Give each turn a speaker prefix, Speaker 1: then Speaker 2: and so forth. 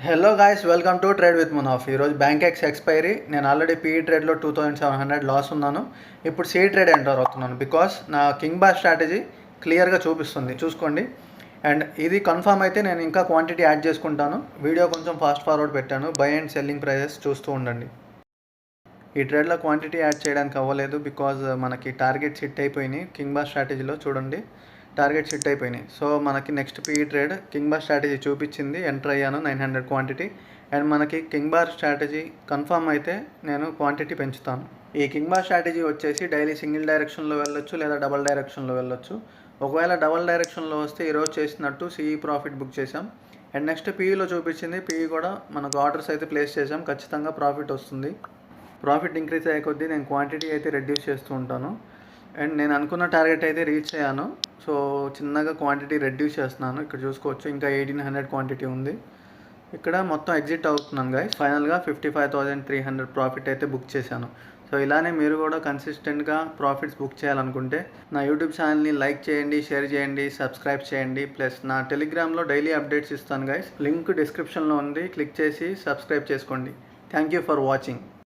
Speaker 1: Hello guys, welcome to trade with Munaf. ఈరోజు bank X expiry. నేను already PE ట్రేడ్లో 2700 loss ఉన్నాను. ఇప్పుడు సి ట్రేడ్ ఎంటర్ అవుతున్నాను బికాస్ నా కింగ్ బార్ స్ట్రాటజీ క్లియర్గా చూపిస్తుంది, చూసుకోండి. అండ్ ఇది కన్ఫర్మ్ అయితే నేను ఇంకా క్వాంటిటీ యాడ్ చేసుకుంటాను. వీడియో కొంచెం ఫాస్ట్ ఫార్వర్డ్ పెట్టాను. బై అండ్ సెల్లింగ్ ప్రైజెస్ చూస్తూ ఉండండి. ఈ ట్రేడ్లో క్వాంటిటీ యాడ్ చేయడానికి అవ్వలేదు బికాజ్ మనకి టార్గెట్స్ హిట్ అయిపోయినాయి. కింగ్ బార్ స్ట్రాటజీలో చూడండి, టార్గెట్స్ హిట్ అయిపోయినాయి. సో మనకి next PE trade king bar strategy చూపించింది, ఎంటర్ అయ్యాను 900 క్వాంటిటీ. అండ్ మనకి కింగ్ బార్ స్ట్రాటజీ కన్ఫర్మ్ అయితే నేను క్వాంటిటీ పెంచుతాను. ఈ కింగ్ బార్ స్ట్రాటజీ వచ్చేసి డైలీ సింగిల్ డైరెక్షన్లో వెళ్ళొచ్చు లేదా డబల్ డైరెక్షన్లో వెళ్ళొచ్చు. ఒకవేళ డబల్ డైరెక్షన్లో వస్తే ఈరోజు చేసినట్టు సిఈ ప్రాఫిట్ బుక్ చేసాం. అండ్ నెక్స్ట్ పీఈలో చూపించింది, పీఈ కూడా మనకు ఆర్డర్స్ అయితే ప్లేస్ చేసాం, ఖచ్చితంగా ప్రాఫిట్ వస్తుంది. ప్రాఫిట్ ఇంక్రీజ్ అయ్యే కొద్దీ నేను క్వాంటిటీ అయితే రెడ్యూస్ చేస్తూ ఉంటాను. అండ్ నేను అనుకున్న టార్గెట్ అయితే రీచ్ అయ్యాను. సో చిన్నగా క్వాంటిటీ రెడ్యూస్ చేస్తున్నాను. ఇక్కడ చూసుకోవచ్చు, ఇంకా 1800 క్వాంటిటీ ఉంది. ఇక్కడ మొత్తం ఎగ్జిట్ అవుతున్నాను గైస్. ఫైనల్గా 55,300 ప్రాఫిట్ అయితే బుక్ చేశాను. సో ఇలానే మీరు కూడా కన్సిస్టెంట్గా ప్రాఫిట్స్ బుక్ చేయాలనుకుంటే నా యూట్యూబ్ ఛానల్ని లైక్ చేయండి, షేర్ చేయండి, సబ్స్క్రైబ్ చేయండి. ప్లస్ నా టెలిగ్రామ్లో డైలీ అప్డేట్స్ ఇస్తాను గైస్. లింక్ డిస్క్రిప్షన్లో ఉంది, క్లిక్ చేసి సబ్స్క్రైబ్ చేసుకోండి. Thank you for watching.